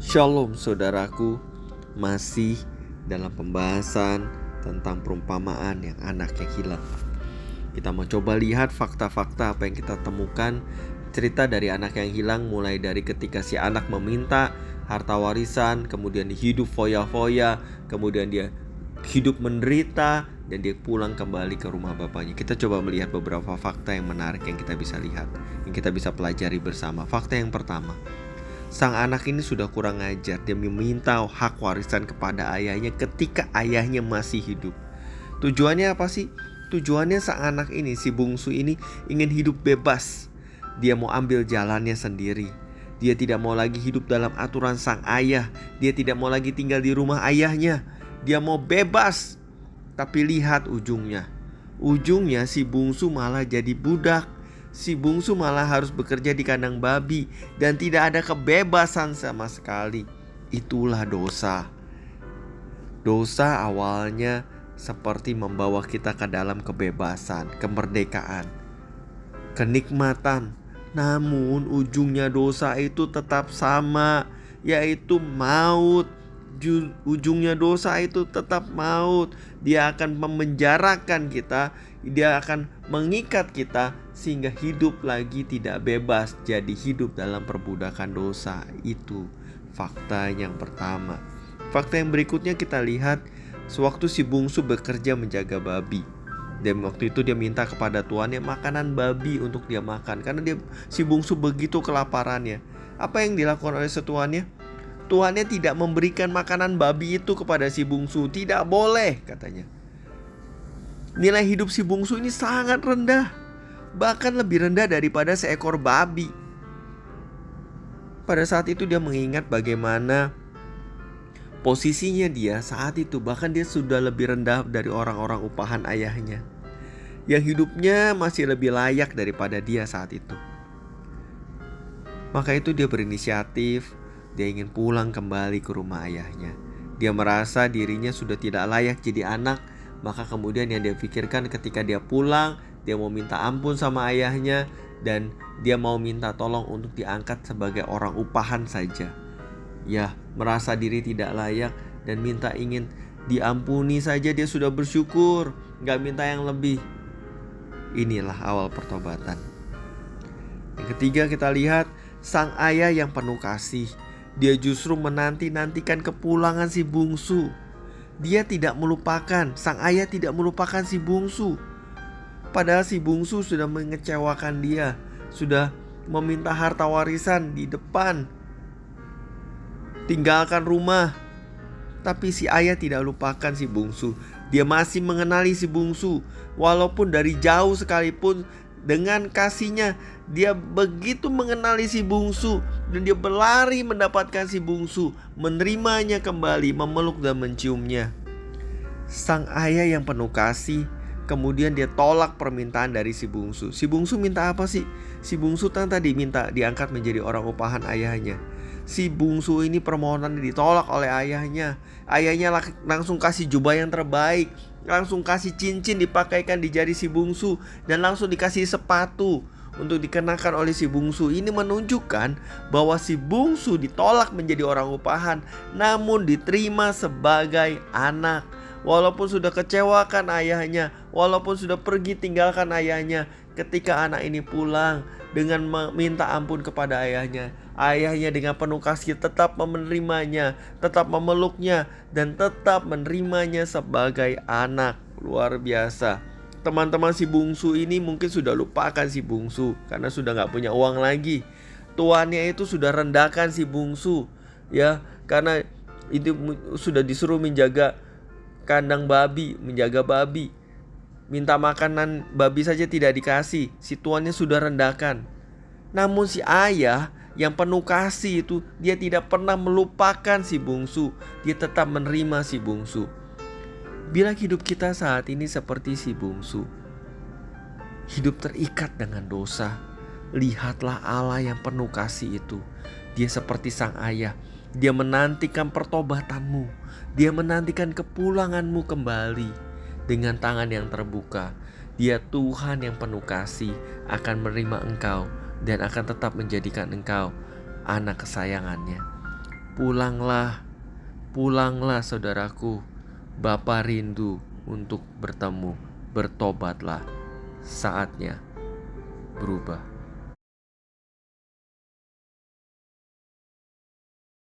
Shalom saudaraku, masih dalam pembahasan tentang perumpamaan yang anaknya hilang. Kita mau coba lihat fakta-fakta apa yang kita temukan. Cerita dari anak yang hilang mulai dari ketika si anak meminta harta warisan, kemudian dia hidup foya-foya, kemudian dia hidup menderita, dan dia pulang kembali ke rumah bapaknya. Kita coba melihat beberapa fakta yang menarik yang kita bisa lihat, yang kita bisa pelajari bersama. Fakta yang pertama, sang anak ini sudah kurang ajar. Dia meminta hak warisan kepada ayahnya ketika ayahnya masih hidup. Tujuannya apa sih? Tujuannya sang anak ini, si bungsu ini, ingin hidup bebas. Dia mau ambil jalannya sendiri. Dia tidak mau lagi hidup dalam aturan sang ayah. Dia tidak mau lagi tinggal di rumah ayahnya. Dia mau bebas. Tapi lihat ujungnya. Ujungnya si bungsu malah jadi budak. Si bungsu malah harus bekerja di kandang babi dan tidak ada kebebasan sama sekali. Itulah dosa. Dosa awalnya seperti membawa kita ke dalam kebebasan, kemerdekaan, kenikmatan. Namun ujungnya dosa itu tetap sama, yaitu maut. Ujungnya dosa itu tetap maut. Dia akan memenjarakan kita, dia akan mengikat kita sehingga hidup lagi tidak bebas, jadi hidup dalam perbudakan dosa. Itu fakta yang pertama. Fakta yang berikutnya kita lihat, sewaktu si bungsu bekerja menjaga babi, dan waktu itu dia minta kepada tuannya makanan babi untuk dia makan, karena si bungsu begitu kelaparannya. Apa yang dilakukan oleh setuannya? Tuannya tidak memberikan makanan babi itu kepada si bungsu. Tidak boleh, katanya. Nilai hidup si bungsu ini sangat rendah, bahkan lebih rendah daripada seekor babi. Pada saat itu dia mengingat bagaimana posisinya dia saat itu. Bahkan dia sudah lebih rendah dari orang-orang upahan ayahnya, yang hidupnya masih lebih layak daripada dia saat itu. Maka itu dia berinisiatif. Dia ingin pulang kembali ke rumah ayahnya. Dia merasa dirinya sudah tidak layak jadi anak. Maka kemudian yang dia pikirkan ketika dia pulang, dia mau minta ampun sama ayahnya, dan dia mau minta tolong untuk diangkat sebagai orang upahan saja. Ya, merasa diri tidak layak dan ingin diampuni saja, dia sudah bersyukur, gak minta yang lebih. Inilah awal pertobatan. Yang ketiga kita lihat, sang ayah yang penuh kasih. Dia justru menanti-nantikan kepulangan si bungsu. Dia tidak melupakan, sang ayah tidak melupakan si bungsu. Padahal si bungsu sudah mengecewakan dia, sudah meminta harta warisan di depan, tinggalkan rumah. Tapi si ayah tidak lupakan si bungsu. Dia masih mengenali si bungsu. Walaupun dari jauh sekalipun, dengan kasihnya dia begitu mengenali si bungsu, dan dia berlari mendapatkan si bungsu, menerimanya kembali, memeluk dan menciumnya. Sang ayah yang penuh kasih kemudian dia tolak permintaan dari si bungsu. Si bungsu minta apa sih? Si bungsu tadi minta diangkat menjadi orang upahan ayahnya. Si bungsu ini permohonannya ditolak oleh ayahnya. Ayahnya langsung kasih jubah yang terbaik, langsung kasih cincin dipakaikan di jari si bungsu, dan langsung dikasih sepatu untuk dikenakan oleh si bungsu. Ini menunjukkan bahwa si bungsu ditolak menjadi orang upahan, namun diterima sebagai anak. Walaupun sudah kecewakan ayahnya, walaupun sudah pergi tinggalkan ayahnya, ketika anak ini pulang dengan meminta ampun kepada ayahnya, ayahnya dengan penuh kasih tetap menerimanya, tetap memeluknya, dan tetap menerimanya sebagai anak. Luar biasa. Teman-teman, si bungsu ini mungkin sudah lupakan si bungsu karena sudah gak punya uang lagi. Tuannya itu sudah rendahkan si bungsu, ya, karena itu sudah disuruh menjaga kandang babi, menjaga babi. Minta makanan babi saja tidak dikasih. Si tuannya sudah rendahkan. Namun si ayah yang penuh kasih itu, dia tidak pernah melupakan si bungsu. Dia tetap menerima si bungsu. Bila hidup kita saat ini seperti si bungsu, hidup terikat dengan dosa, lihatlah Allah yang penuh kasih itu. Dia seperti sang ayah. Dia menantikan pertobatanmu. Dia menantikan kepulanganmu kembali dengan tangan yang terbuka. Dia Tuhan yang penuh kasih, akan menerima engkau dan akan tetap menjadikan engkau anak kesayangannya. Pulanglah, pulanglah saudaraku. Bapa rindu untuk bertemu. Bertobatlah, saatnya berubah.